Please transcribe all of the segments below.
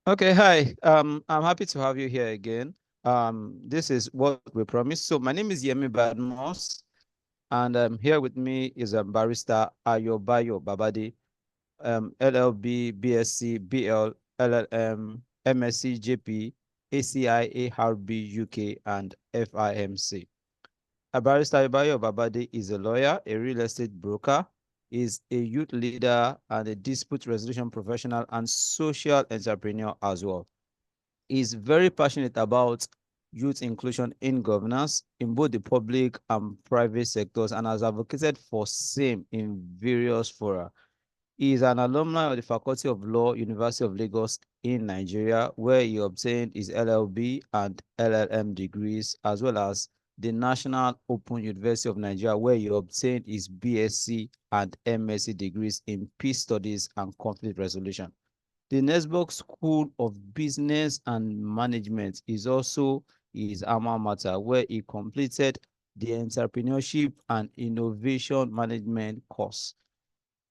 Okay, hi. I'm happy to have you here again. This is what we promised. So my name is Yemi Badmos, and here with me is barrister Ayobayo Babadi, LLB, BSc, BL, LLM, MSc, JP, ACI, ARB, UK, and FIMC. Barrister Ayobayo Babadi is a lawyer, a real estate broker, is a youth leader, and a dispute resolution professional and social entrepreneur as well. Is very passionate about youth inclusion in governance in both the public and private sectors and has advocated for same in various fora. He is an alumni of the Faculty of Law, University of Lagos in Nigeria, where he obtained his LLB and LLM degrees, as well as the National Open University of Nigeria, where he obtained his BSc and MSc degrees in peace studies and conflict resolution. The Nesbok School of Business and Management is also his alma mater, where he completed the Entrepreneurship and Innovation Management course.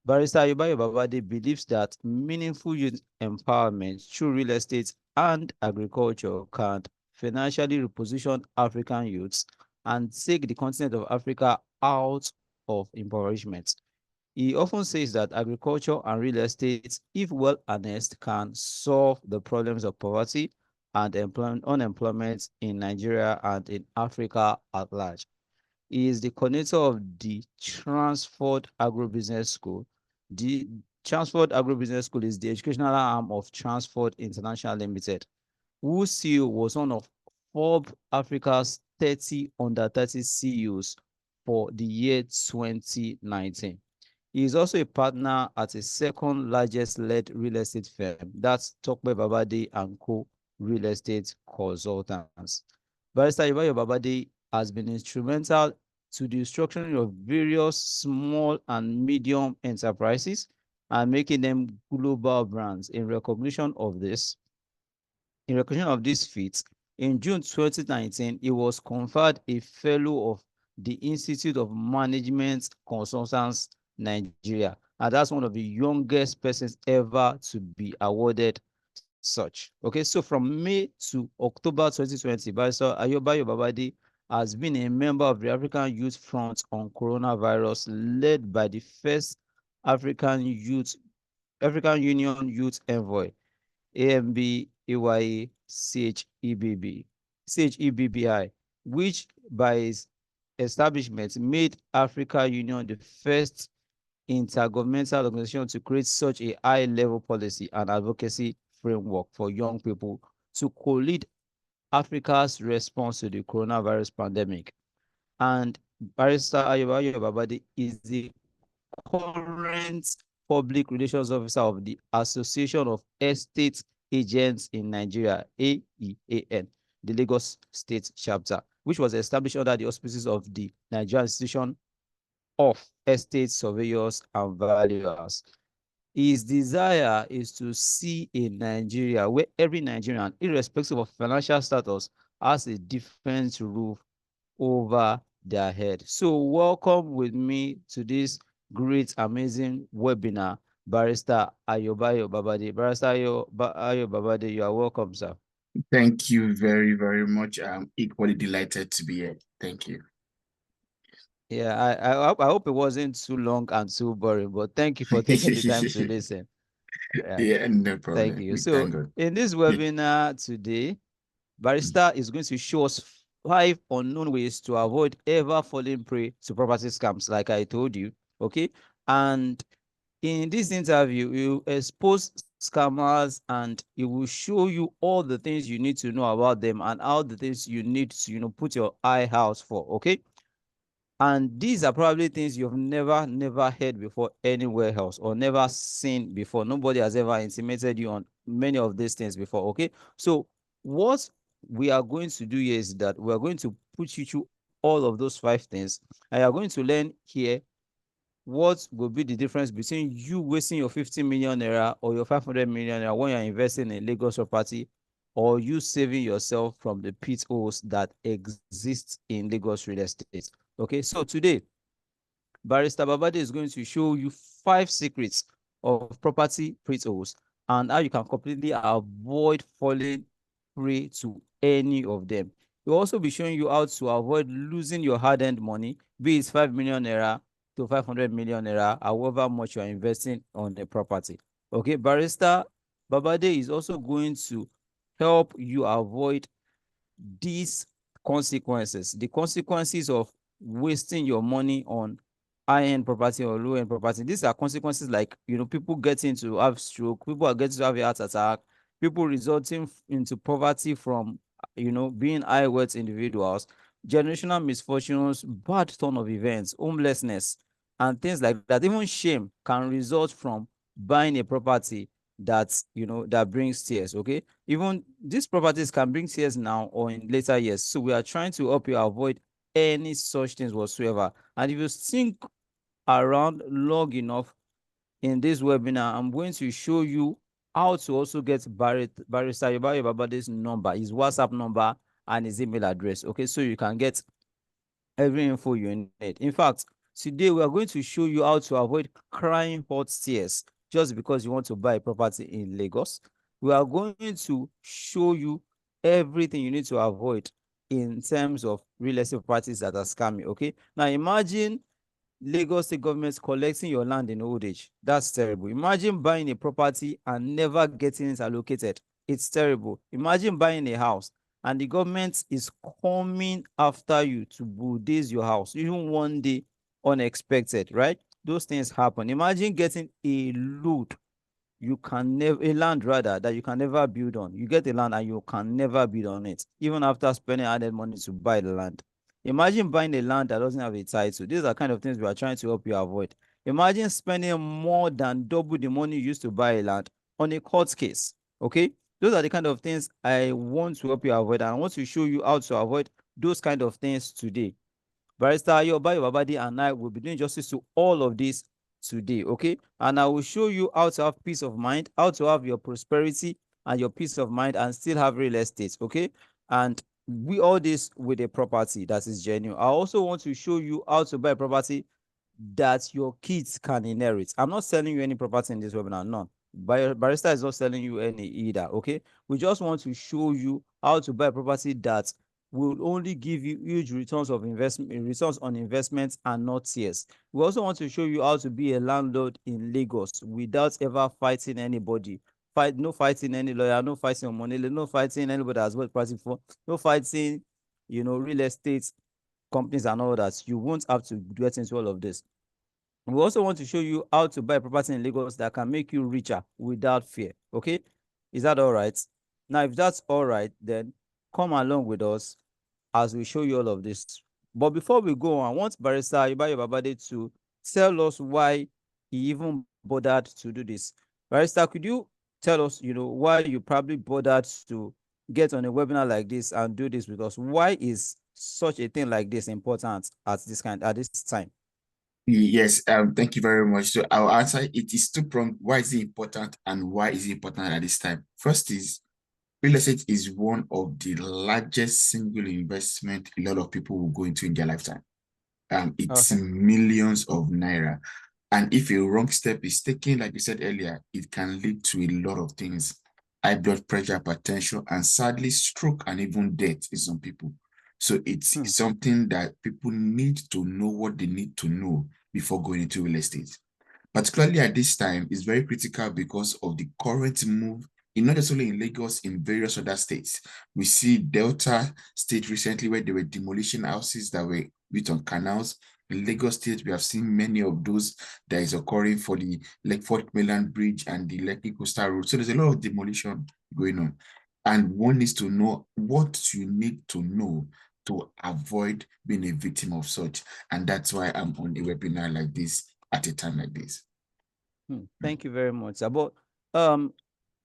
Barrister Ayobayo Babade believes that meaningful youth empowerment through real estate and agriculture can financially reposition African youths and take the continent of Africa out of impoverishment. He often says that agriculture and real estate, if well harnessed, can solve the problems of poverty and unemployment in Nigeria and in Africa at large. He is the coordinator of the Transford Agribusiness School. The Transford Agribusiness School is the educational arm of Transford International Limited, whose CEO was one of Forbes Africa's 30 under 30 CEOs for the year 2019. He is also a partner at a second largest led real estate firm, that's Tokpe Babade and Co. Real Estate Consultants. Barrister Ibayo Babade has been instrumental to the structuring of various small and medium enterprises and making them global brands. In recognition of this feat, in June 2019, he was conferred a fellow of the Institute of Management Consultants Nigeria. And that's one of the youngest persons ever to be awarded such. Okay, so from May to October 2020, Barrister Ayobayo Babadi has been a member of the African Youth Front on Coronavirus, led by the first African Union Youth Envoy, AMB, AYA, CHEBBI, which by its establishment made Africa Union the first intergovernmental organization to create such a high-level policy and advocacy framework for young people to co-lead Africa's response to the coronavirus pandemic. And Barrister Ayobayo Babadi is the current public relations officer of the Association of Estate Agents in Nigeria, AEAN, the Lagos State chapter, which was established under the auspices of the Nigerian Institution of Estate Surveyors and Valuers. His desire is to see a Nigeria where every Nigerian, irrespective of financial status, has a different roof over their head. So welcome with me to this great, amazing webinar, Barrister Ayobayo Babade. Barrister Ayo Babade, you are welcome, sir. Thank you very, very much. I'm equally delighted to be here. Thank you. Yeah, I hope it wasn't too long and too boring, but thank you for taking the time to listen. Yeah, Yeah, no thank problem. you. We So thank God. in this Yeah. webinar today, Barrister is going to show us 5 unknown ways to avoid ever falling prey to property scams, like I told you. Okay. And in this interview, you expose scammers and it will show you all the things you need to know about them and all the things you need to, put your eye out for. Okay. And these are probably things you've never heard before anywhere else or never seen before. Nobody has ever intimated you on many of these things before. Okay. So what we are going to do here is that we are going to put you through all of those 5 things. And you are going to learn here what will be the difference between you wasting your 50 million naira or your 500 million naira when you're investing in Lagos property, or you saving yourself from the pit holes that exist in Lagos real estate. Okay, so today, Barrister Babade is going to show you 5 secrets of property pit holes and how you can completely avoid falling prey to any of them. We'll also be showing you how to avoid losing your hard-earned money, be it 5 million naira to 500 million naira, however much you are investing on the property. Okay, Barrister Babade is also going to help you avoid these consequences, the consequences of wasting your money on high-end property or low-end property. These are consequences like, people getting to have stroke, people are getting to have a heart attack, people resulting into poverty from, being high wealth individuals, generational misfortunes, bad turn of events, homelessness, and things like that. Even shame can result from buying a property that brings tears. Okay, even these properties can bring tears now or in later years. So we are trying to help you avoid any such things whatsoever. And if you think around long enough in this webinar, I'm going to show you how to also get Barrister Yobayo Babade's number, his WhatsApp number, and his email address. Okay, so you can get every info you need. In fact, today we are going to show you how to avoid crying hot tears just because you want to buy a property in Lagos. We are going to show you everything you need to avoid in terms of real estate properties that are scammy. Okay, now imagine Lagos State government collecting your land in old age. That's terrible. Imagine buying a property and never getting it allocated. It's terrible. Imagine buying a house and the government is coming after you to bulldoze your house, even one day unexpected, right? Those things happen. Imagine getting a load you can never a land rather that you can never build on. You get a land and you can never build on it, even after spending added money to buy the land. Imagine buying a land that doesn't have a title. These are kind of things we are trying to help you avoid. Imagine spending more than double the money you used to buy a land on a court case. Okay, those are the kind of things I want to help you avoid, and I want to show you how to avoid those kind of things today. Barrister Ayobayo Babadi and I will be doing justice to all of this today, okay? And I will show you how to have peace of mind, how to have your prosperity and your peace of mind and still have real estate, okay? And we all this with a property that is genuine. I also want to show you how to buy a property that your kids can inherit. I'm not selling you any property in this webinar, none. Barrister is not selling you any either, okay? We just want to show you how to buy a property that will only give you huge returns of investment, returns on investments and not tears. We also want to show you how to be a landlord in Lagos without ever fighting anybody. No fighting any lawyer, no fighting on money, no fighting anybody that's worth pricing for, no fighting, real estate companies and all that. You won't have to get into all of this. We also want to show you how to buy property in Lagos that can make you richer without fear. Okay, is that all right? Now, if that's all right, then come along with us as we show you all of this. But before we go on, I want Barrister Ibayo Babade to tell us why he even bothered to do this. Barrister, could you tell us, why you probably bothered to get on a webinar like this and do this with us? Why is such a thing like this important at this time? Yes, thank you very much. So I'll answer it is two-pronged. Why is it important and why is it important at this time? First is real estate is one of the largest single investment a lot of people will go into in their lifetime. It's Okay. millions of naira. And if a wrong step is taken, like you said earlier, it can lead to a lot of things. High blood pressure, hypertension, and sadly, stroke and even death in some people. So it's Hmm. something that people need to know what they need to know before going into real estate. Particularly at this time, is very critical because of the current move, not just only in Lagos, in various other states. We see Delta State recently where there were demolition houses that were built on canals. In Lagos State, we have seen many of those that is occurring for the Fort Mainland Bridge and the Lekki Coastal Road. So there's a lot of demolition going on. And one needs to know what you need to know to avoid being a victim of such. And that's why I'm on a webinar like this at a time like this. Thank you very much, sir. But um,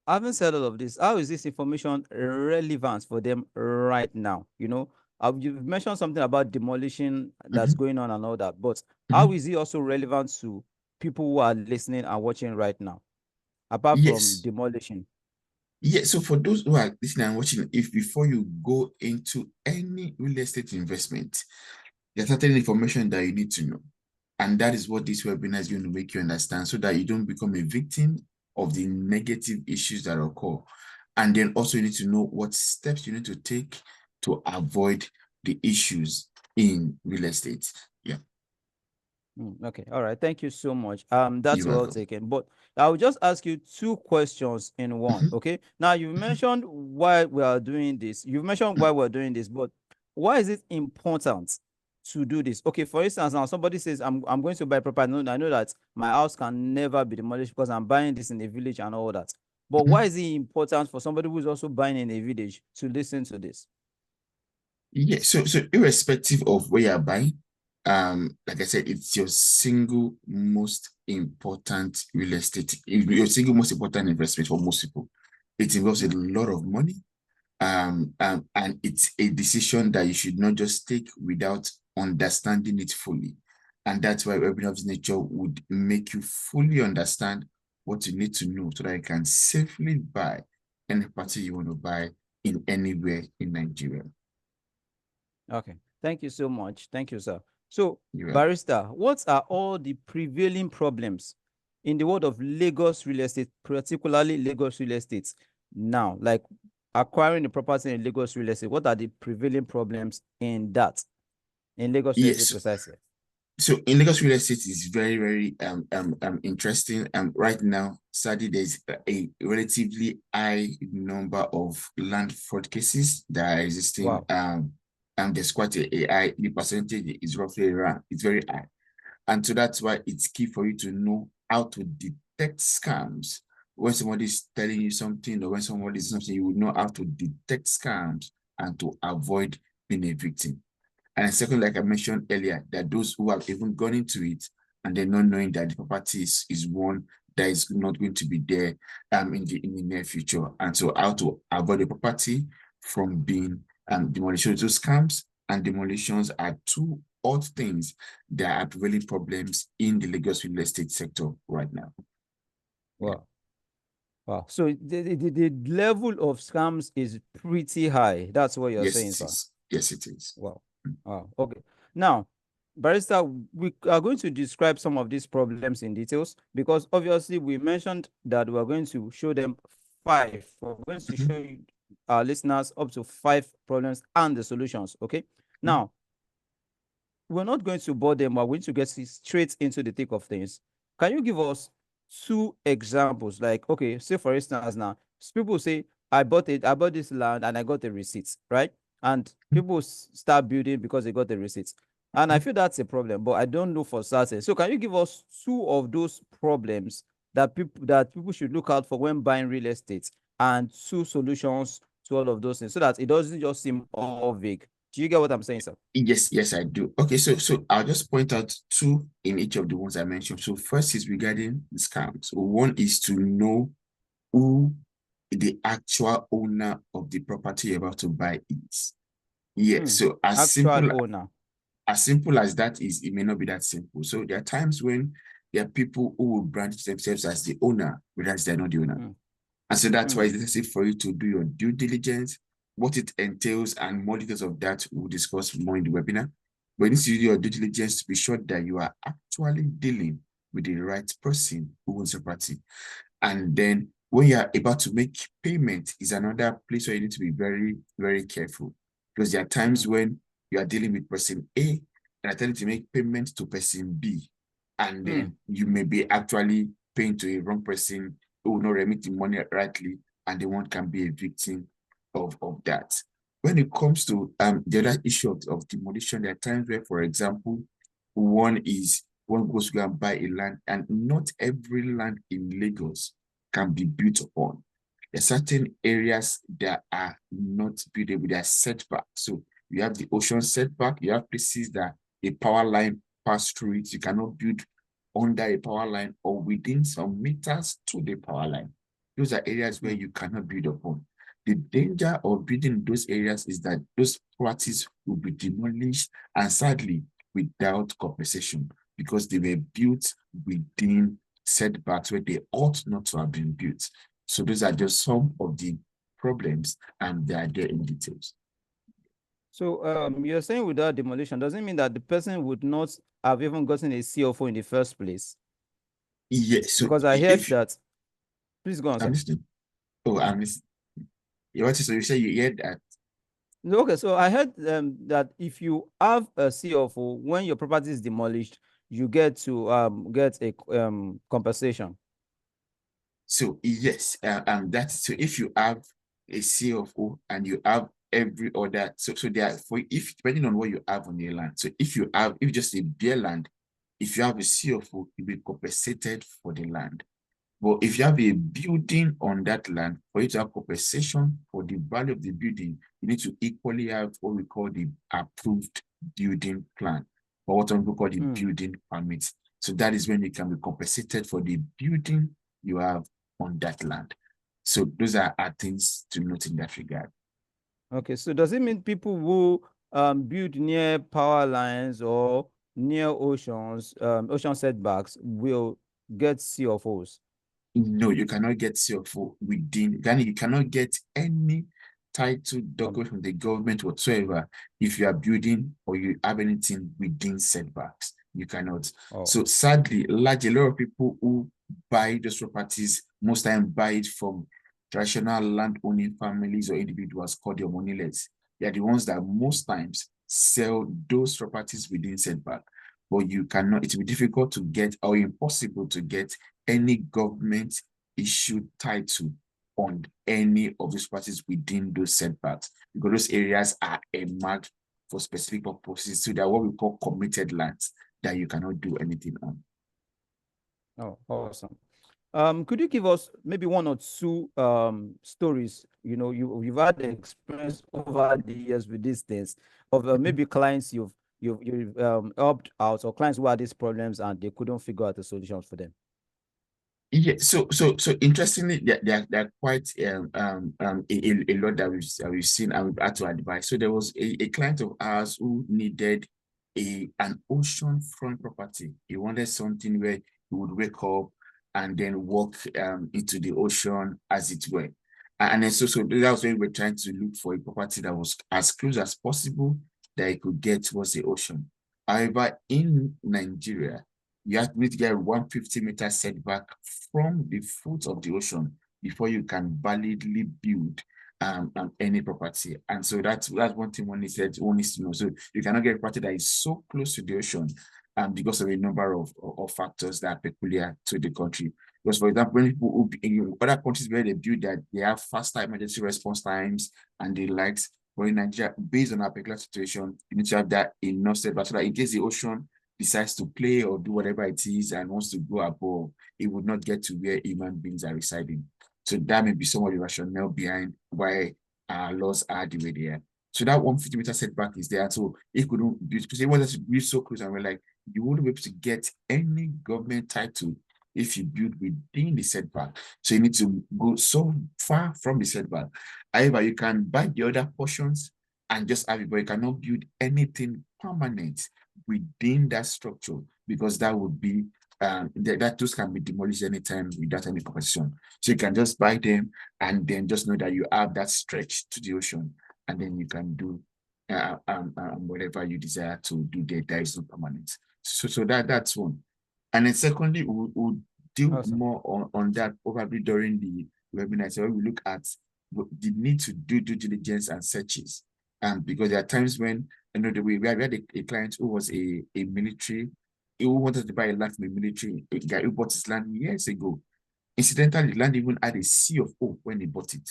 having said all of this, how is this information relevant for them right now? You've mentioned something about demolition that's Mhm, going on and all that, but how mhm. is it also relevant to people who are listening and watching right now, apart from Yes. demolition? Yes. So for those who are listening and watching, if before you go into any real estate investment, there's certain information that you need to know. And that is what this webinar is going to make you understand so that you don't become a victim of the negative issues that occur. And then also you need to know what steps you need to take to avoid the issues in real estate. Yeah. Okay. All right. Thank you so much. That's You're well welcome. taken. But I will just ask you two questions in one. Mhm. Okay. Now you mentioned why we are doing this. You've mentioned why we're doing this, but why is it important to do this? Okay. For instance, now somebody says, I'm going to buy property. No, I know that my house can never be demolished because I'm buying this in a village and all that. But why Mhm. is it important for somebody who's also buying in a village to listen to this? Yeah, so irrespective of where you're buying, like I said, it's your single most important real estate, your single most important investment for most people. It involves a Hmm. lot of money, and it's a decision that you should not just take without understanding it fully. And that's why webinar of this nature would make you fully understand what you need to know so that you can safely buy any property you want to buy in anywhere in Nigeria. Okay. Thank you so much. Thank you, sir. So, You're welcome. Barrister, what are all the prevailing problems in the world of Lagos real estate, particularly Lagos real estate now? Like acquiring the property in Lagos real estate, what are the prevailing problems in that, in Lagos real estate Yes. precisely? So in Lagos real estate is very, very interesting. Right now, sadly, there's a relatively high number of land fraud cases that are existing. Wow. There's quite a high, the percentage is roughly around, it's very high. And so that's why it's key for you to know how to detect scams. When somebody is telling you something or when somebody is something, you would know how to detect scams and to avoid being a victim. And second, like I mentioned earlier, that those who have even gone into it and they're not knowing that the property is one that is not going to be there in the near future. And so how to avoid the property from being demolished. So scams and demolitions are two odd things that are prevailing problems in the Lagos real estate sector right now. Yeah. Wow. Wow. So the level of scams is pretty high. That's what you're Yes, saying, it sir. is. Yes, it is. Wow. Wow. Okay. Now, Barrister, we are going to describe some of these problems in details because obviously we mentioned that we're going to show them five. We're going to Mhm. show our listeners up to five problems and the solutions. Okay. Mhm. Now, we're not going to bore them. We're going to get straight into the thick of things. Can you give us two examples? Like, okay, say for instance, now people say, I bought this land and I got the receipts, right? And people start building because they got the receipts. And I Mhm. feel that's a problem, but I don't know for certain. So can you give us two of those problems that people should look out for when buying real estate and two solutions to all of those things so that it doesn't just seem all vague? Do you get what I'm saying, sir? Yes, yes, I do. Okay, so I'll just point out two in each of the ones I mentioned. So first is regarding the scams. So one is to know who the actual owner of the property you're about to buy is. Yeah, Hmm. so Actual owner. as simple as that is, it may not be that simple. So there are times when there are people who will brand themselves as the owner, whereas they're not the owner. Hmm. And so that's why Hmm. it's necessary for you to do your due diligence, what it entails, and more details of that we'll discuss more in the webinar. But you need to do your due diligence to be sure that you are actually dealing with the right person who owns the property. And then when you're about to make payment is another place where you need to be very, very careful. Because there are Hmm. times when you are dealing with person A and are telling to make payment to person B. And Hmm. then you may be actually paying to a wrong person who will not remit the money rightly, and the one can be a victim of that. When it comes to the other issue of demolition, there are times where, for example, one goes to go and buy a land, and not every land in Lagos can be built upon. There are certain areas that are not buildable, they are setback. So you have the ocean setback, you have places that a power line pass through it. You cannot build under a power line or within some meters to the power line. Those are areas where Hmm. you cannot build upon. The danger of building in those areas is that those properties will be demolished and sadly without compensation because they were built within setbacks where they ought not to have been built. So those are just some of the problems and they are there in details. So you're saying without demolition doesn't mean that the person would not have even gotten a CFO in the first place. Yes, so Because I heard if that. Please go on, I'm sir. listening. Oh, I'm listening. So you say you heard that? No, okay, so I heard that if you have a CFO, when your property is demolished, you get to get a compensation. So yes, that's so if you have a CFO and you have every other, so there for if depending on what you have on your land. So if just a bare land, if you have a CFO, you'll be compensated for the land. But if you have a building on that land, for you to have compensation for the value of the building, you need to equally have what we call the approved building plan, or what some people call the building permit. So that is when you can be compensated for the building you have on that land. So those are things to note in that regard. Okay, so does it mean people who build near power lines or near oceans, ocean setbacks will get CFOs? No, you cannot get CFO within, you cannot get any title Um, document from the government whatsoever if you are building or you have anything within setbacks. You cannot. oh, So sadly, a lot of people who buy those properties most time buy it from traditional land-owning families or individuals called the moneyless. They are the ones that most times sell those properties within setback. But you cannot, it will be difficult to get or impossible to get any government issued title on any of these parties within those setbacks because those areas are earmarked for specific purposes. So they're what we call committed lands that you cannot do anything on. oh, awesome. Could you give us maybe one or two stories? You know, you've had experience over the years with these things of maybe clients you've helped out or clients who had these problems and they couldn't figure out a solution for them. Yeah, so interestingly, there are quite a lot that we've seen and we've had to advise. So there was a client of ours who needed an ocean front property. He wanted something where he would wake up and then walk into the ocean as it were. And then so that was when we were trying to look for a property that was as close as possible that he could get towards the ocean. However, in Nigeria, you need to get 150-meter setback from the foot of the ocean before you can validly build any property. And so that's one thing one needs to know. So you cannot get a property that is so close to the ocean because of a number of factors that are peculiar to the country. Because, for example, when people who, in other countries where they build that, they have faster emergency response times and the likes. But in Nigeria, based on our particular situation, you need to have that enough setback so that in case the ocean decides to play or do whatever it is and wants to go above, it would not get to where human beings are residing. So that may be some of the rationale behind why our laws are the way they are. So that 150-meter setback is there. So it couldn't be, because it wanted to be so close, and we're like, you wouldn't be able to get any government title if you build within the setback. So you need to go so far from the setback. However, you can buy the other portions and just have it, but you cannot build anything permanent within that structure because that would be that those can be demolished anytime without any compensation. So you can just buy them and then just know that you have that stretch to the ocean, and then you can do whatever you desire to do there. That is not permanent. So that's one. And then secondly, we'll deal Awesome. more on that probably during the webinar. So we look at the need to do due diligence and searches. Because there are times when we had a client who was a military, who wanted to buy a land from a military, a guy who bought his land years ago. Incidentally, the land even had a C of O when he bought it.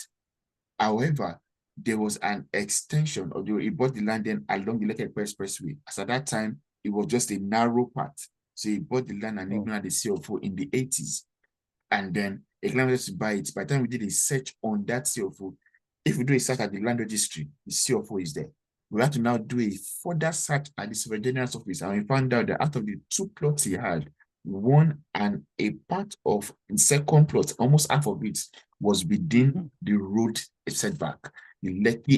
However, there was an extension of he bought the land then along the Lekki Expressway. As at that time, it was just a narrow path. So he bought the land and even had a C of O in the 80s. And then a client wanted to buy it. By the time we did a search on that CFO, if we do a search at the land registry, the CFO is there. We have to now do a further search at the superintendent's office, and we found out that out of the two plots he had, one and a part of the second plot, almost half of it, was within the road setback, the Lekki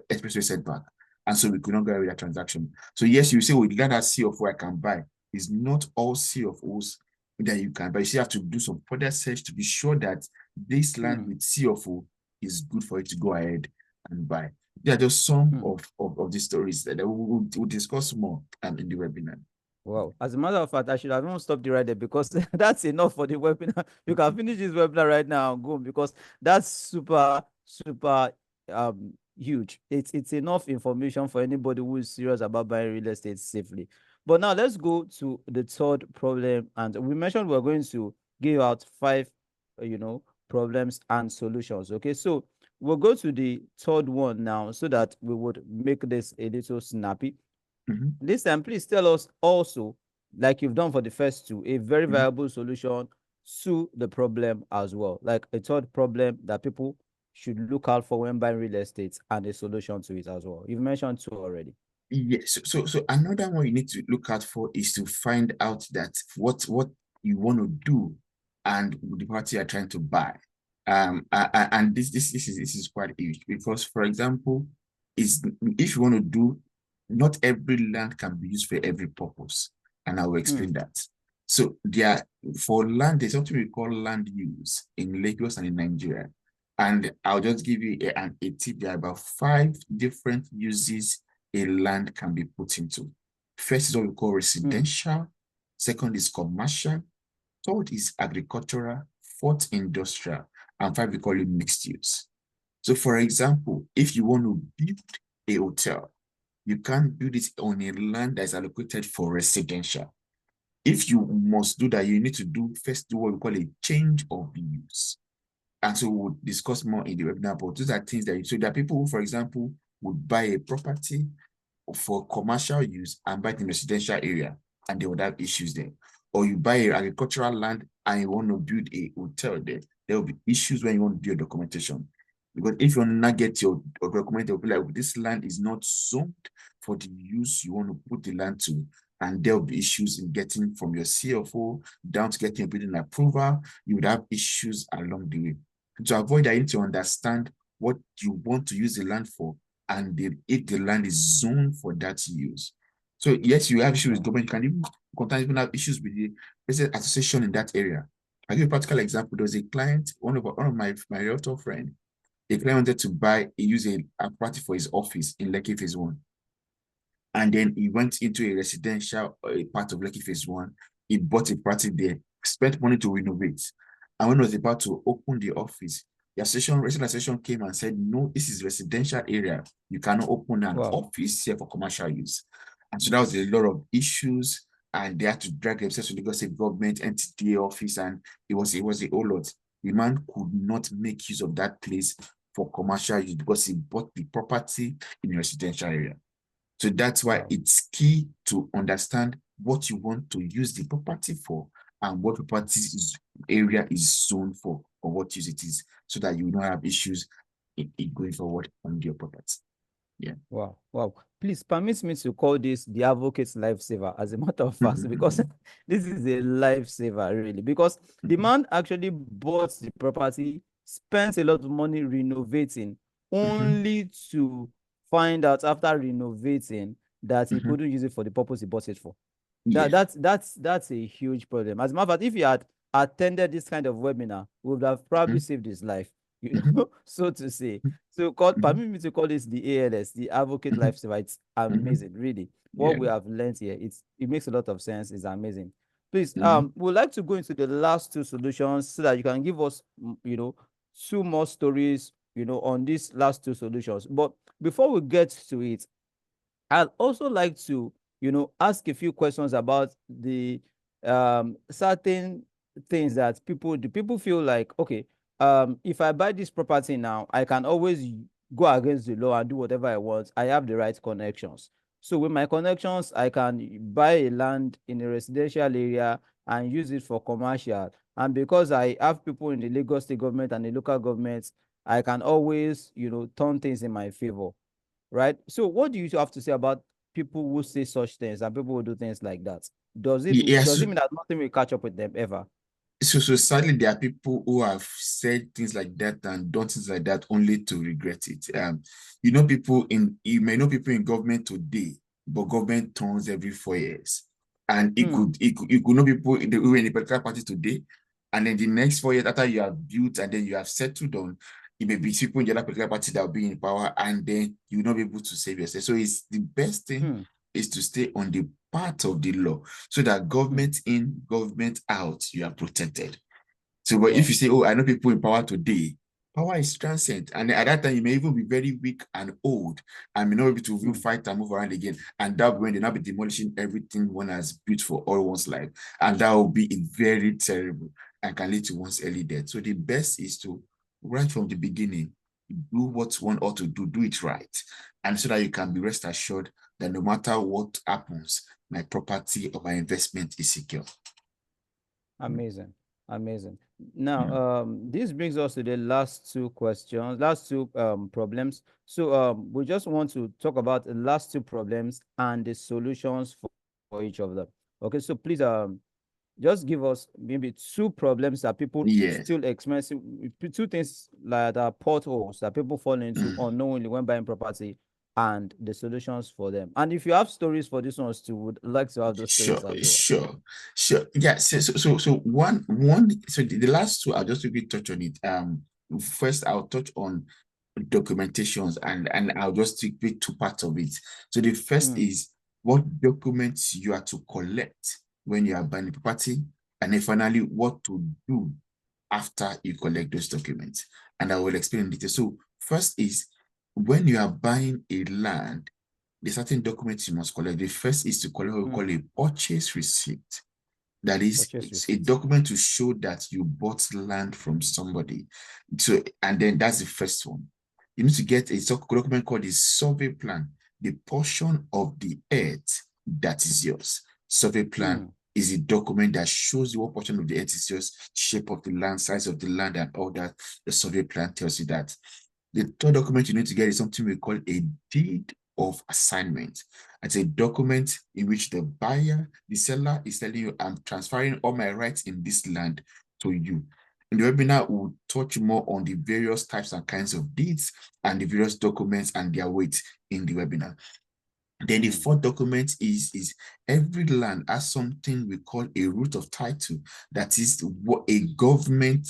Expressway setback. And so we could not get away with that transaction. So yes, you say, well, the land has CFO I can buy. It's not all CFOs that you can, but you still have to do some further search to be sure that this land with CFO is good for you to go ahead and buy. There are just some of these stories that we'll discuss more in the webinar. Wow. As a matter of fact, I should have even stopped you right there because that's enough for the webinar. You can finish this webinar right now and go because that's super, super huge. It's enough information for anybody who is serious about buying real estate safely. But now let's go to the third problem. And we mentioned we're going to give out five, problems and solutions. Okay, so we'll go to the third one now so that we would make this a little snappy. Mhm, This time, please tell us also, like you've done for the first two, a very mhm. viable solution to the problem as well. Like a third problem that people should look out for when buying real estate and a solution to it as well. You've mentioned two already. Yes. So another one you need to look out for is to find out that what you want to do and the property you're trying to buy. And this is quite huge because, for example, is if you want to do, not every land can be used for every purpose, and I will Hmm. explain that. So there, for land, there's something we call land use in Lagos and in Nigeria. And I'll just give you a tip. There are about 5 different uses a land can be put into. First is what we call Hmm. residential. Second is commercial. Third is agricultural. Fourth, industrial. And five, we call it mixed use. So, for example, if you want to build a hotel, you can't build it on a land that is allocated for residential. If you must do that, you need to do what we call a change of use. And so we'll discuss more in the webinar, but those are things that, so there are people who, for example, would buy a property for commercial use and buy it in residential area, and they would have issues there. Or you buy a agricultural land and you want to build a hotel there will be issues when you want to do your documentation. Because if you want to not get your document, they'll be like, this land is not zoned for the use you want to put the land to. And there will be issues in getting from your CFO down to getting a building approval. You would have issues along the way. To avoid that, you need to understand what you want to use the land for and if the land is zoned for that use. So yes, you have issues with government. You can even have issues with the resident association in that area. I'll give you a practical example. There was a client, one of my realtor friend, a client wanted to use a property for his office in Lekki Phase 1. And then he went into a residential part of Lekki Phase 1. He bought a property there, spent money to renovate. And when he was about to open the office, the resident association came and said, no, this is residential area. You cannot open an Wow. office here for commercial use. And so that was a lot of issues. And they had to drag themselves to Lagos State government, NTA office, and it was a whole lot. The man could not make use of that place for commercial use because he bought the property in a residential area. So that's why Wow. it's key to understand what you want to use the property for and what property area is zoned for or what use it is, so that you don't have issues in going forward on your property. Yeah. Wow. Wow. Please permit me to call this the advocate's lifesaver, as a matter of fact, because this is a lifesaver, really. Because the man actually bought the property, spent a lot of money renovating, only to find out after renovating that he couldn't use it for the purpose he bought it for. Yeah. That's a huge problem. As a matter of fact, if you had attended this kind of webinar, we would have probably saved his life, so to say. So permit me to call this the ALS, the Advocate Lifesaver. It's amazing, really. What Yeah. we have learned here, it makes a lot of sense. It's amazing. Please, Mhm. we'd like to go into the last two solutions so that you can give us, two more stories, on these last two solutions. But before we get to it, I'd also like to, ask a few questions about the certain things that people feel like, okay, if I buy this property now, I can always go against the law and do whatever I want. I have the right connections. So with my connections, I can buy a land in a residential area and use it for commercial. And because I have people in the Lagos state government and the local government, I can always, turn things in my favor, right? So what do you have to say about people who say such things and people who do things like that? Does it Yeah. does it mean that nothing will catch up with them ever? So sadly, there are people who have said things like that and done things like that only to regret it. You may know people in government today, but government turns every 4 years. And Hmm. you could know people who are in a particular party today, and then the next 4 years after you have built and then you have settled on, it may be people in the other particular party that will be in power, and then you will not be able to save yourself. So it's the best thing Hmm. is to stay on the part of the law, so that government in, government out, you are protected. So, but if you say, oh, I know people in power today, power is transient. And at that time, you may even be very weak and old and may not be able to even fight and move around again. And that when they now be demolishing everything one has built for all one's life. And that will be very terrible and can lead to one's early death. So the best is to, right from the beginning, do what one ought to do it right. And so that you can be rest assured that no matter what happens, my property or my investment is secure. Amazing. Amazing. Now, this brings us to the last two questions, last two problems. So we just want to talk about the last two problems and the solutions for each of them. Okay, so please just give us maybe two problems that people Yes. still experiencing, two things like that are potholes that people fall into unknowingly when buying property, and the solutions for them. And if you have stories for these ones too, would like to have those stories as well. Sure. Yeah. So one. So the last two, I'll just quickly touch on it. First I'll touch on documentations, and I'll just take two parts of it. So the first is what documents you are to collect when you are buying property, and then finally what to do after you collect those documents. And I will explain in detail. So first is when you are buying a land, the certain documents you must collect. The first is to collect what we call a purchase receipt. That is, it's a document to show that you bought land from somebody. So, and then that's the first one. You need to get a document called a survey plan, the portion of the earth that is yours. Survey plan is a document that shows you what portion of the earth is yours, shape of the land, size of the land, and all that. The survey plan tells you that. The third document you need to get is something we call a deed of assignment. It's a document in which the buyer, the seller is telling you, I'm transferring all my rights in this land to you. In the webinar, we'll touch more on the various types and kinds of deeds and the various documents and their weight in the webinar. Then the fourth document is every land has something we call a root of title. That is what a government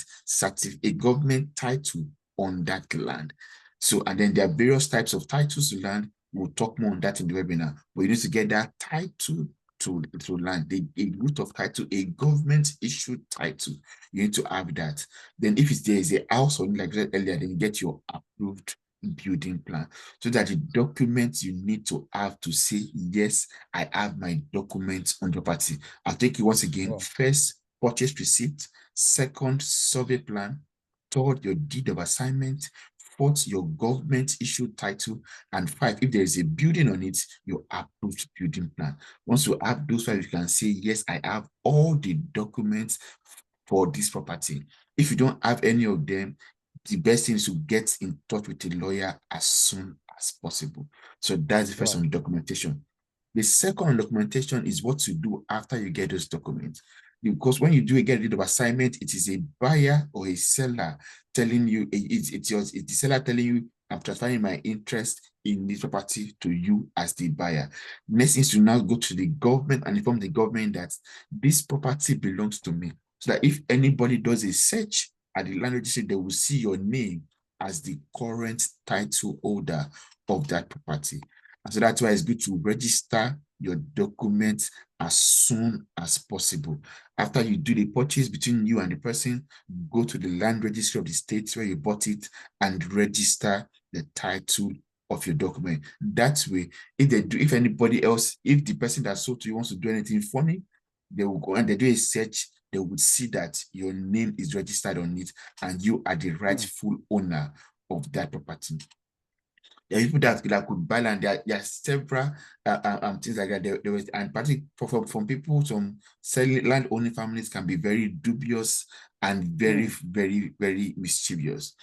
title on that land. So, and then there are various types of titles to land. We'll talk more on that in the webinar. But you need to get that title to land, a root of title, a government issued title. You need to have that. Then if there is a house, or like I said earlier, then you get your approved building plan, so that the documents you need to have to say, yes, I have my documents on the property. I'll take you once again. First, purchase receipt. Second, survey plan. Third, your deed of assignment. Fourth, your government issued title. And five, if there is a building on it, your approved building plan. Once you have those five, you can say, yes, I have all the documents for this property. If you don't have any of them, the best thing is to get in touch with a lawyer as soon as possible. So that's the first on the documentation. The second on documentation is what to do after you get those documents. Because when you get a deed of assignment, it is a buyer or a seller telling you, it's the seller telling you, I'm transferring my interest in this property to you as the buyer. Next is to now go to the government and inform the government that this property belongs to me. So that if anybody does a search at the land registry, they will see your name as the current title holder of that property. And so that's why it's good to register your documents as soon as possible. After you do the purchase between you and the person, go to the land registry of the state where you bought it and register the title of your document. That way, if anybody else, if the person that sold to you wants to do anything funny, they will go and they do a search, they would see that your name is registered on it and you are the rightful owner of that property. There are people that could buy land. There are several things like that. There was, and particularly from people, some selling land owning families can be very dubious and very, very, very mischievous.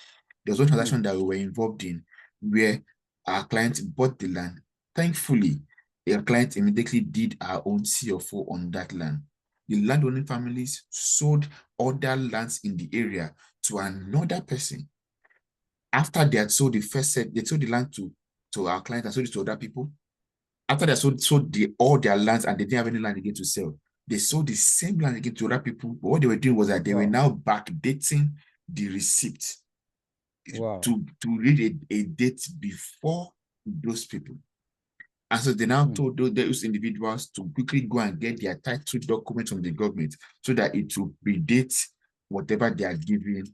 There was one transaction that we were involved in where our client bought the land. Thankfully, our client immediately did our own CFO on that land. The landowning families sold other lands in the area to another person. After they had sold the first set, they sold the land to our client and sold it to other people. After they sold all their lands and they didn't have any land again to sell, they sold the same land again to other people. But what they were doing was that they were now backdating the receipt to read a date before those people. And so they now told those individuals to quickly go and get their title documents from the government so that it will predate whatever they are giving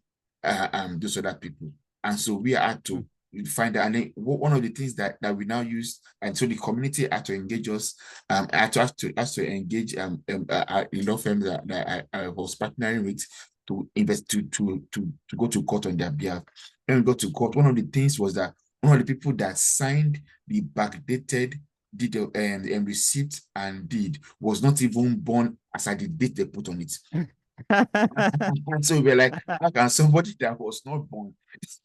those other people. And so we had to find out. And then one of the things that we now use, and so the community had to engage us, had to engage a law firm that I was partnering with to invest to go to court on their behalf. When we got to court, one of the things was that one of the people that signed the backdated detail and receipt and deed was not even born as at the date they put on it. And so we're like, how can somebody that was not born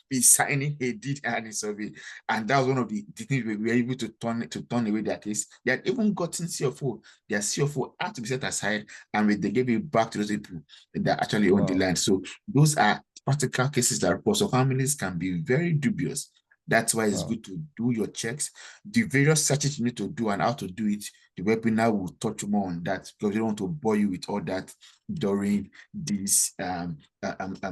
be signing a deed and a survey? And that was one of the things we were able to turn away their case. They had even gotten CFO. Their CFO had to be set aside, and they gave it back to those people that actually own the land. So those are practical cases that for some families can be very dubious. That's why it's good to do your checks. The various searches you need to do and how to do it, the webinar will touch more on that because we don't want to bore you with all that during this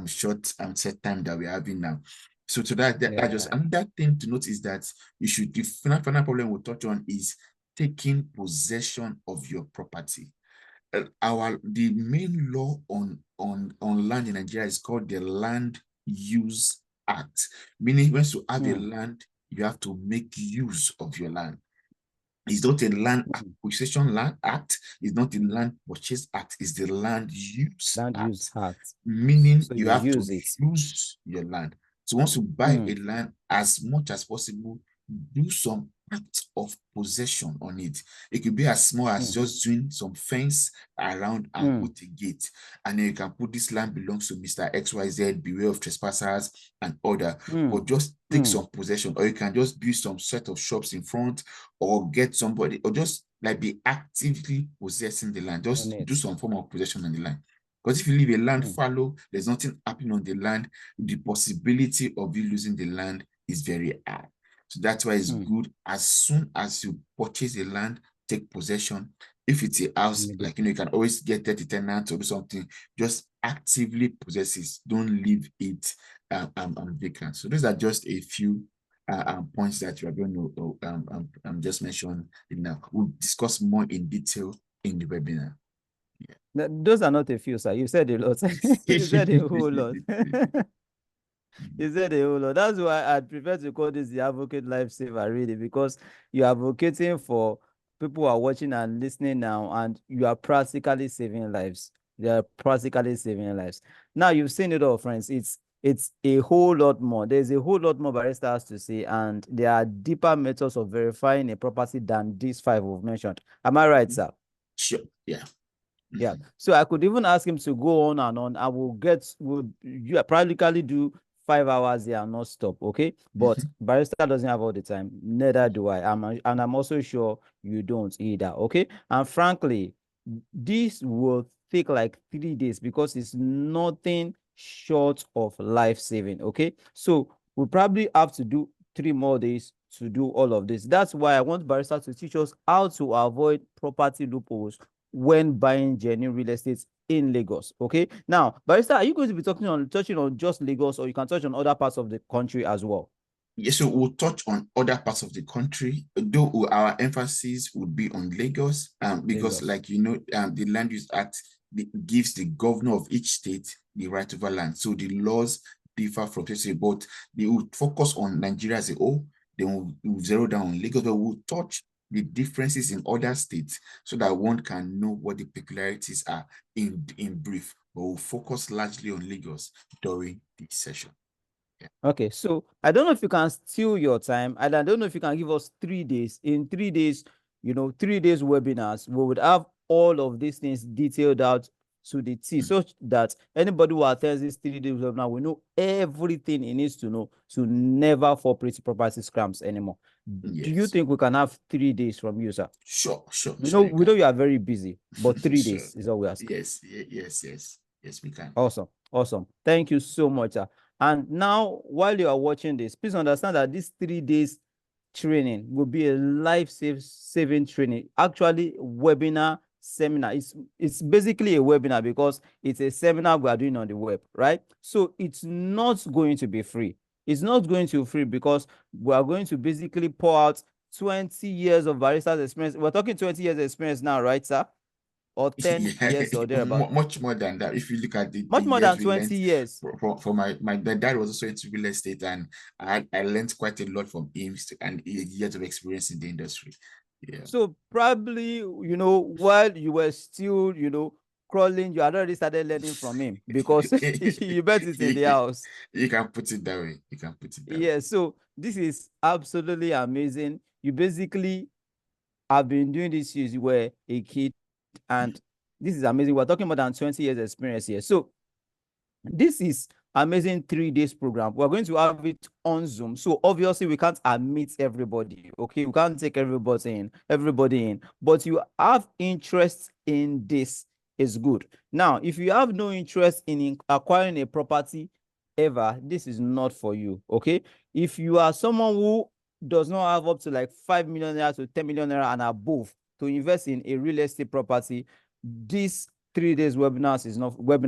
short set time that we're having now. So that just another thing to note is that you should, the final problem we'll touch on is taking possession of your property. The main law on land in Nigeria is called the Land Use Act, meaning when you have a land, you have to make use of your land. It's not a land acquisition land act, it's not the land purchase act, it's the land use act. Meaning so you have to use your land. So once you buy a land, as much as possible, do some act of possession on it. It could be as small as just doing some fence around and put a gate. And then you can put this land belongs to Mr. XYZ, beware of trespassers and order. Or just take some possession, or you can just build some set of shops in front, or get somebody, or just like be actively possessing the land. Just do some form of possession on the land. Because if you leave a land fallow, there's nothing happening on the land, the possibility of you losing the land is very high. So that's why it's good as soon as you purchase a land, take possession. If it's a house, like you can always get 30 tenants or do something, just actively possess it. Don't leave it vacant. So those are just a few points that you are going to just mention now. We'll discuss more in detail in the webinar. Yeah. Those are not a few, sir. You said a lot. You said a whole lot. You said a whole lot. That's why I'd prefer to call this the Advocate Lifesaver, really, because you're advocating for people who are watching and listening now, and you are practically saving lives. They are practically saving lives. Now, you've seen it all, friends. It's a whole lot more. There's a whole lot more barrister has to say, and there are deeper methods of verifying a property than these 5 we've mentioned. Am I right, sir? Sure. Yeah. Yeah. So I could even ask him to go on and on. I will practically do 5 hours here and not stop. Okay. But barrister doesn't have all the time. Neither do I. And I'm also sure you don't either. Okay. And frankly, this will take like 3 days because it's nothing short of life saving. Okay. So we'll probably have to do 3 more days to do all of this. That's why I want barrister to teach us how to avoid property loopholes when buying genuine real estate in Lagos. Okay. Now, barrister, are you going to be touching on just Lagos, or you can touch on other parts of the country as well? Yes, so we'll touch on other parts of the country, though our emphasis would be on Lagos, because Lagos. Like the Land Use Act gives the governor of each state the right over land. So the laws differ from state, but they will focus on Nigeria as a whole. Then we'll zero down on Lagos, but we'll touch the differences in other states so that one can know what the peculiarities are in brief. But we'll focus largely on Lagos during this session. Yeah. Okay, so I don't know if you can steal your time, and I don't know if you can give us 3 days. In 3 days, 3 days webinars, we would have all of these things detailed out to the T, so that anybody who attends this 3 days webinar will know everything he needs to know to never fall prey to property scams anymore. Yes. Do you think we can have 3 days from you, sir? Sure. We know you are very busy, but 3 days is all we ask. Yes, we can. Awesome. Thank you so much, sir. And now, while you are watching this, please understand that this 3 days training will be a life-saving training. Actually, webinar seminar. It's basically a webinar because it's a seminar we are doing on the web, right? So it's not going to be free. It's not going to be free because we are going to basically pour out 20 years of barista's experience. We're talking 20 years experience now, right, sir? Or 10 Yeah, years or thereabout. much more than that. If you look at the Much more years than we 20 learned years. for my dad was also into real estate, and I learned quite a lot from him and years of experience in the industry. Yeah. So probably, while you were still, crawling, you had already started learning from him because you bet it's in the house. You can put it that way. You can put it that way. Yeah, so this is absolutely amazing. You basically have been doing this since you were a kid, and this is amazing. We're talking more than 20 years experience here. So this is amazing 3 days program. We're going to have it on Zoom. So obviously we can't admit everybody. Okay, we can't take everybody in. But you have interest in this is good. Now, if you have no interest in acquiring a property ever, this is not for you. Okay, if you are someone who does not have up to like 5 million naira to 10 million naira and above to invest in a real estate property, this 3 days webinar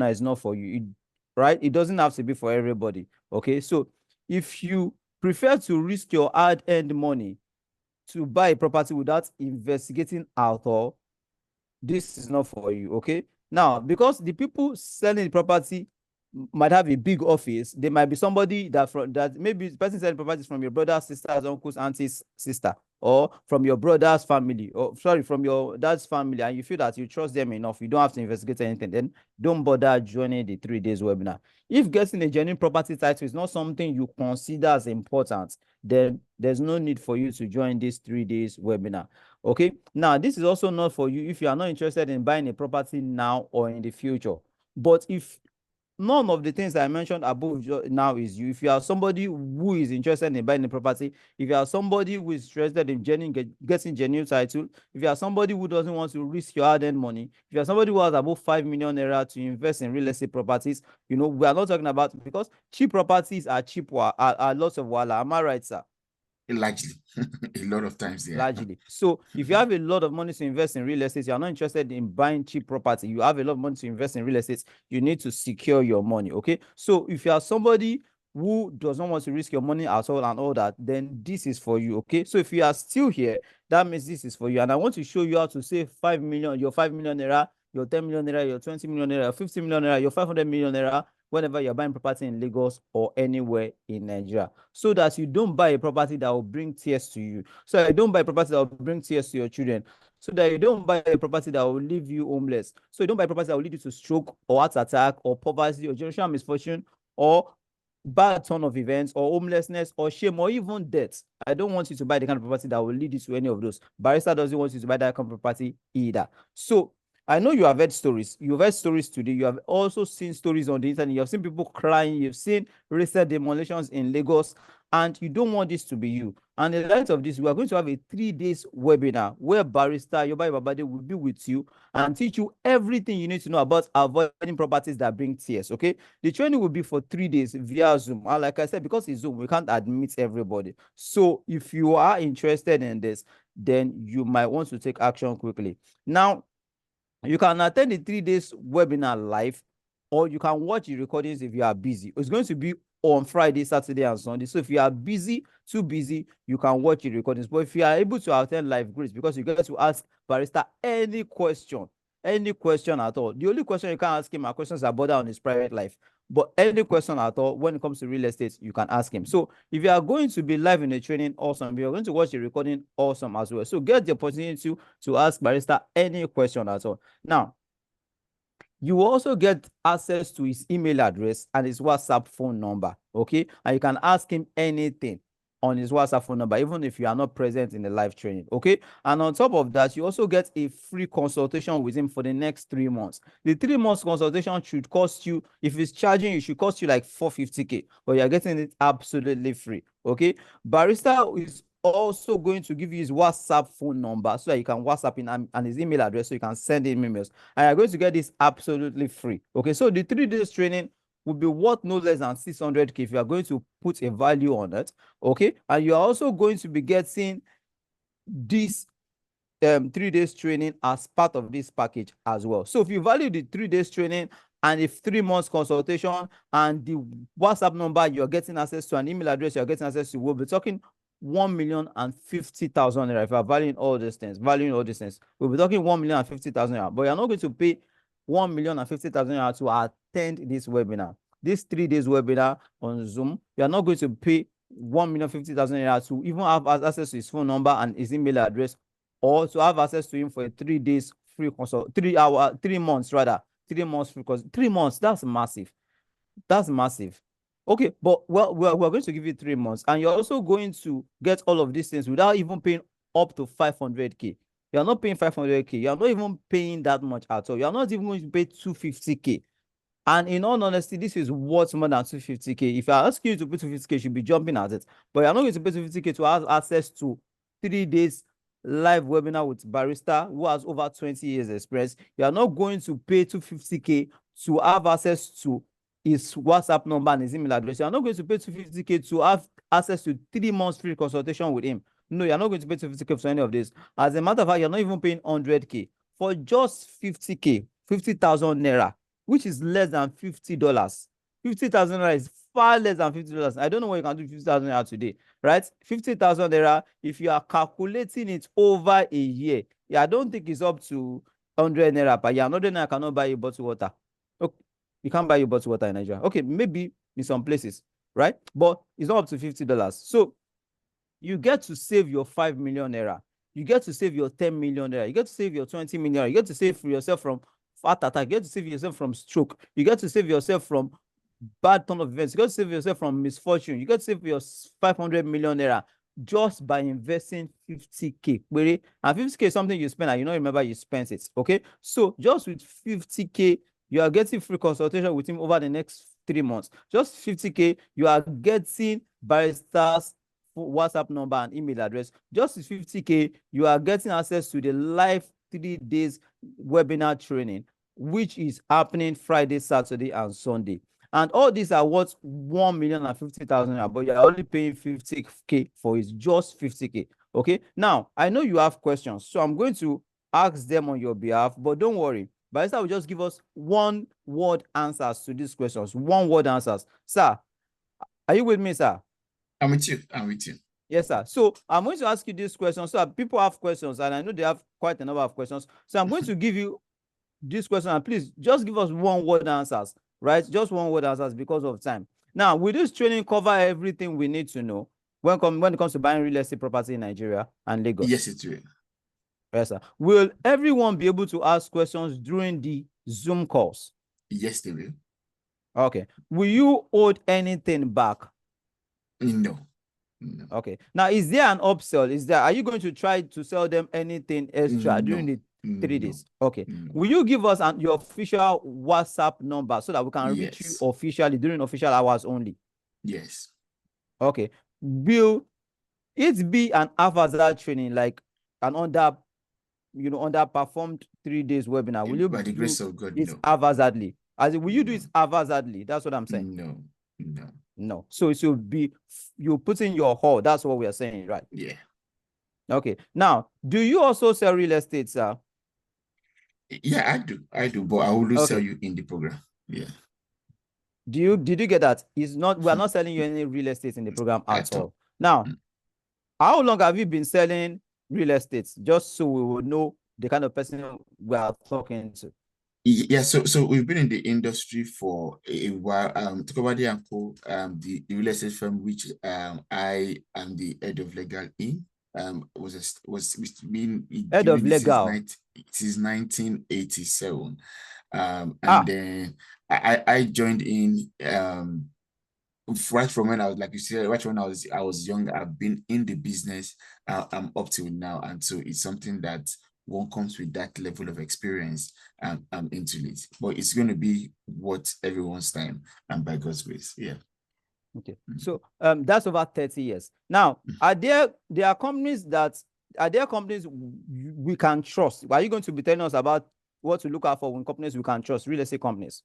is not for you. Right? It doesn't have to be for everybody. Okay, so if you prefer to risk your hard-earned money to buy a property without investigating at all, this is not for you. Okay, now because the people selling the property might have a big office, there might be somebody that maybe the person selling properties from your brother's sister's uncle's auntie's sister, or from your brother's family, or sorry, from your dad's family, and you feel that you trust them enough, you don't have to investigate anything, then don't bother joining the 3 days webinar. If getting a genuine property title is not something you consider as important, then there's no need for you to join this 3 days webinar. Okay, now this is also not for you if you are not interested in buying a property now or in the future. But if none of the things I mentioned above now is you, if you are somebody who is interested in buying a property, if you are somebody who is interested in getting genuine title, if you are somebody who doesn't want to risk your hard-earned money, if you are somebody who has above 5 million naira to invest in real estate properties, we are not talking about, because cheap properties are cheap, are lots of wala. Am I right, sir? Largely, a lot of times, yeah. Largely. So if you have a lot of money to invest in real estate, you're not interested in buying cheap property, you have a lot of money to invest in real estate, you need to secure your money. Okay, so if you are somebody who does not want to risk your money at all and all that, then this is for you. Okay, so if you are still here, that means this is for you. And I want to show you how to save 5 million, your 5 million naira, your 10 million naira, your 20 million naira, your 50 million naira, your 500 million naira, whenever you're buying property in Lagos or anywhere in Nigeria, so that you don't buy a property that will bring tears to you, so that you don't buy a property that will bring tears to your children, so that you don't buy a property that will leave you homeless, so you don't buy a property that will lead you to stroke or heart attack or poverty or generational misfortune or bad turn of events or homelessness or shame or even death. I don't want you to buy the kind of property that will lead you to any of those. Barrister doesn't want you to buy that kind of property either. So I know you have heard stories. You've heard stories today. You have also seen stories on the internet. You have seen people crying. You've seen recent demolitions in Lagos, and you don't want this to be you. And in the light of this, we are going to have a 3 days webinar where Barrister Yoba Babade will be with you and teach you everything you need to know about avoiding properties that bring tears. Okay, the training will be for 3 days via Zoom. And like I said, because it's Zoom, we can't admit everybody. So if you are interested in this, then you might want to take action quickly. Now, you can attend the 3 days webinar live, or you can watch the recordings if you are busy. It's going to be on Friday, Saturday, and Sunday. So if you are too busy, you can watch the recordings. But if you are able to attend live, great, because you get to ask Barrister any question at all. The only question you can't ask him are questions that border on his private life. But any question at all when it comes to real estate, you can ask him. So if you are going to be live in the training, awesome. If you're going to watch the recording, awesome as well. So get the opportunity to ask Barrister any question at all. Now, you will also get access to his email address and his WhatsApp phone number. Okay, and you can ask him anything on his WhatsApp phone number, even if you are not present in the live training. Okay, and on top of that, you also get a free consultation with him for the next 3 months. The 3 months consultation should cost you, if it's charging you, should cost you like 450k, but you're getting it absolutely free. Okay, Barrister is also going to give you his WhatsApp phone number so that you can WhatsApp him, and his email address so you can send him emails, and you're going to get this absolutely free. Okay, so the 3 days training will be worth no less than 600k if you are going to put a value on it. Okay, and you're also going to be getting this 3 days training as part of this package as well. So if you value the 3 days training and if 3 months consultation and the WhatsApp number you're getting access to, an email address you're getting access to, we'll be talking 1,050,000 naira. If you are valuing all these things, we'll be talking 1,050,000 naira. But you're not going to pay 1,050,000 naira to attend this webinar. This 3 days webinar on Zoom, you are not going to pay 1,050,000 naira to even have access to his phone number and his email address, or to have access to him for a 3 days free consult, 3 months rather, 3 months free consult. 3 months, that's massive. That's massive. Okay, but well, we're going to give you 3 months, and you're also going to get all of these things without even paying up to 500K. You're not paying 500K. You're not even paying that much at all. You're not even going to pay 250K. And in all honesty, this is worth more than 250K. If I ask you to pay 250K, you should be jumping at it. But you're not going to pay 250K to have access to 3 days live webinar with Barrister, who has over 20 years experience. You are not going to pay 250K to have access to his WhatsApp number and his email address. You are not going to pay 250K to have access to 3 months free consultation with him. No, you're not going to pay 250K for any of this. As a matter of fact, you're not even paying 100K. For just 50K, 50,000 naira, which is less than $50. 50,000 naira is far less than $50. I don't know what you can do with 50,000 naira today, right? 50,000 naira, if you are calculating it over a year, yeah, I don't think it's up to 100 naira per year. 100 naira cannot buy you bottled water. Okay, you can't buy you bottled water in Nigeria. Okay, maybe in some places, right? But it's not up to $50. So you get to save your 5 million naira. You get to save your 10 million naira. You get to save your 20 million. You get to save for yourself from heart attack. You get to save yourself from stroke. You get to save yourself from bad turn of events. You get to save yourself from misfortune. You get to save your 500 million naira just by investing 50K. And 50K is something you spend and you don't remember you spent it. Okay. So just with 50K, you are getting free consultation with him over the next 3 months. Just 50K, you are getting Barrister's WhatsApp number and email address. Just 50K, you are getting access to the live 3 days webinar training, which is happening Friday, Saturday, and Sunday. And all these are worth 1,050,000, but you're only paying 50K for it, just 50K. Okay. Now, I know you have questions, so I'm going to ask them on your behalf, but don't worry. Barrister will just give us 1-word answers to these questions. 1-word answers. Sir, are you with me, sir? I'm with you. I'm with you. Yes, sir. So I'm going to ask you these questions. So people have questions, and I know they have quite a number of questions. So I'm going to give you this question, and please just give us 1-word answers, right? Just 1-word answers because of time. Now, will this training cover everything we need to know when it comes to buying real estate property in Nigeria and Lagos? Yes, it will. Yes, sir. Will everyone be able to ask questions during the Zoom calls? Yes, they will. Okay. Will you hold anything back? No. No. Okay. Now, is there an upsell? Are you going to try to sell them anything extra during the 3 days? Okay. No. Will you give us your official WhatsApp number so that we can reach you officially during official hours only? Yes. Okay. Will it be an haphazard training, like an underperformed 3 days webinar? Will you by the do grace of God, it no. haphazardly? Will you do it haphazardly? That's what I'm saying. No. No. No. So it will be you put in your whole. That's what we are saying, right? Yeah. Okay. Now, do you also sell real estate, sir? Yeah, I do, but I will sell you in the program. Yeah. Did you get that? We are not selling you any real estate in the program at all. Now, how long have you been selling real estate? Just so we will know the kind of person we are talking to. Yeah, so we've been in the industry for a while. Tokobadi & Co, the real estate firm which I am the head of legal in, was been head of legal since 1987. And then I joined in right from when I was, like you said, right when I was young. I've been in the business up till now, and so it's something that one comes with that level of experience into it. But it's going to be worth everyone's time, and by God's grace. Yeah. Okay. So that's over 30 years. Now, are there companies we can trust? Are you going to be telling us about what to look out for when companies we can trust, real estate companies?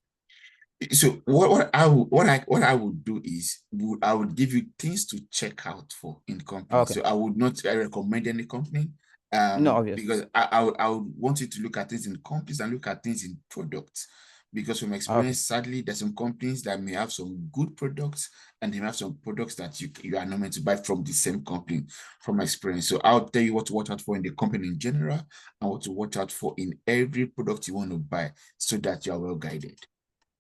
So what I would do is I would give you things to check out for in companies. Okay. So I would not recommend any company. No, obviously. Because I would want you to look at things in companies and look at things in products. Because from experience, sadly, there's some companies that may have some good products and they have some products that you are not meant to buy from the same company from experience. So I'll tell you what to watch out for in the company in general and what to watch out for in every product you want to buy so that you are well guided.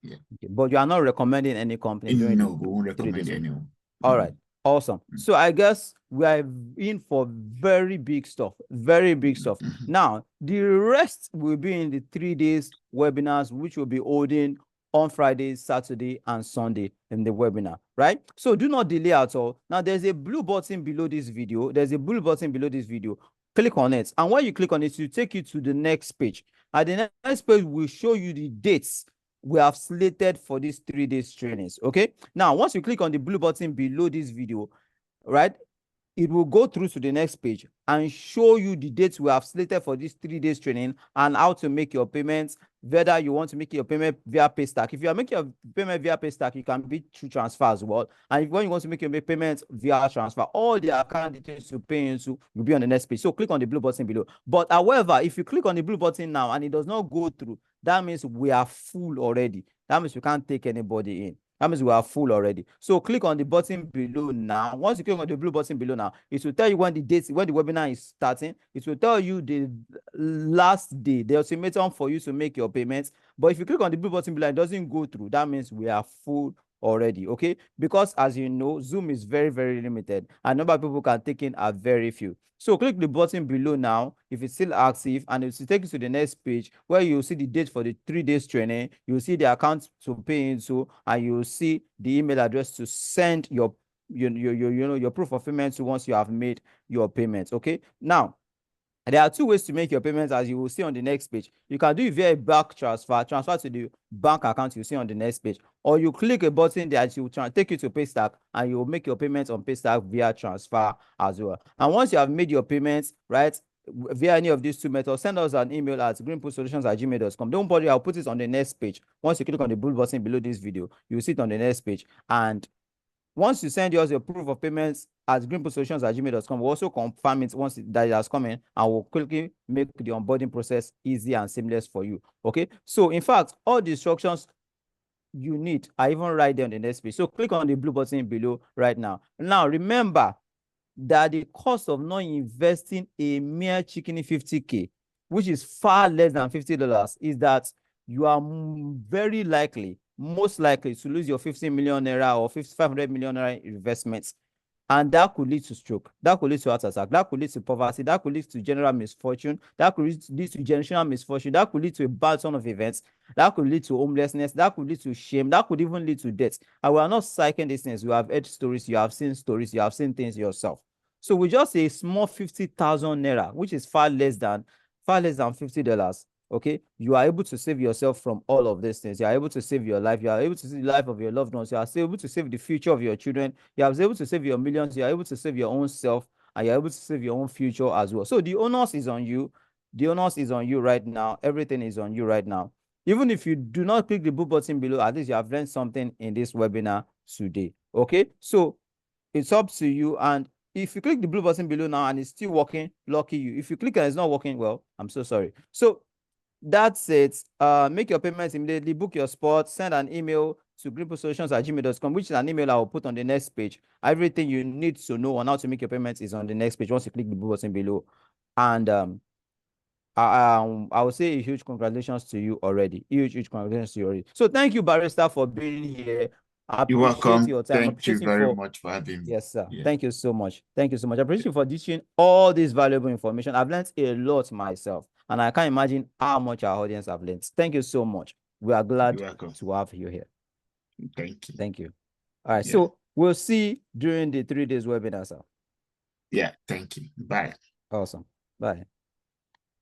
Yeah. Okay. But you are not recommending any company during No, the we won't 3 days. recommend anyone. All No. right. Awesome. So I guess we are in for very big stuff. Very big stuff. Now, the rest will be in the 3 days webinars, which will be holding on Friday, Saturday, and Sunday in the webinar, right? So do not delay at all. Now, there's a blue button below this video. There's a blue button below this video. Click on it. And when you click on it, it will take you to the next page. At the next page, will show you the dates we have slated for these 3 days trainings. Okay. Now, once you click on the blue button below this video, right, it will go through to the next page and show you the dates we have slated for this 3 days training and how to make your payments, whether you want to make your payment via Paystack. If you are making your payment via Paystack, it can be through transfer as well. And if when you want to make your payments via transfer, all the account details to pay into will be on the next page. So click on the blue button below. But however, if you click on the blue button now and it does not go through, that means we are full already. That means we can't take anybody in. That means we are full already. So click on the button below now. Once you click on the blue button below now, it will tell you when the date, when the webinar is starting. It will tell you the last day, the ultimatum for you to make your payments. But if you click on the blue button below, it doesn't go through. That means we are full already. Okay, because as you know, Zoom is very, very limited and number of people can take in are very few. So click the button below now if it's still active, and it will take you to the next page where you'll see the date for the 3 days training. You'll see the account to pay into, and you'll see the email address to send your your proof of payment to once you have made your payments. Okay. Now, there are 2 ways to make your payments, as you will see on the next page. You can do it via bank transfer to the bank account you see on the next page, or you click a button that will take you to Paystack, and you will make your payments on Paystack via transfer as well. And once you have made your payments, right, via any of these 2 methods, send us an email at greenpoolsolutions@gmail.com. Don't worry, I'll put it on the next page. Once you click on the blue button below this video, you'll see it on the next page. And once you send us your proof of payments at greenpoolsolutions@gmail.com, we'll also confirm it once that it has come in, and we'll quickly make the onboarding process easy and seamless for you. Okay. So in fact, all the instructions you need are even right there on the next page. So click on the blue button below right now. Now, remember that the cost of not investing a mere chicken 50K, which is far less than $50, is that you are very likely, most likely, to lose your 50 million naira or 500 million naira investments. And that could lead to stroke, that could lead to heart attack, that could lead to poverty, that could lead to general misfortune, that could lead to generational misfortune, that could lead to a bad turn of events, that could lead to homelessness, that could lead to shame, that could even lead to death. And we are not psyching these things. You have heard stories, you have seen things yourself. So with just a small 50,000 naira, which is far less than $50, okay, you are able to save yourself from all of these things. You are able to save your life. You are able to save the life of your loved ones. You are able to save the future of your children. You are able to save your millions. You are able to save your own self, and you are able to save your own future as well. So the onus is on you. The onus is on you right now. Everything is on you right now. Even if you do not click the blue button below, at least you have learned something in this webinar today. Okay, so it's up to you. And if you click the blue button below now and it's still working, lucky you. If you click and it's not working, well, I'm so sorry. So that's it. Make your payments immediately, book your spot, send an email to greenpoolsolutions@gmail.com, which is an email I will put on the next page. Everything you need to know on how to make your payments is on the next page once you click the blue button below. And I will say a huge congratulations to you already. Huge congratulations to you already. So thank you, Barrister, for being here. I You're appreciate welcome. your time. Thank you Appreciate you very for much for having me. Yes, sir. Yeah. Thank you so much. Thank you so much. I appreciate you for teaching all this valuable information. I've learned a lot myself, and I can't imagine how much our audience have learned. Thank you so much. We are glad You're welcome. to have you here. Thank you. Thank you. All right. Yeah. So we'll see during the 3 days webinar, sir. Yeah. Thank you. Bye. Awesome. Bye.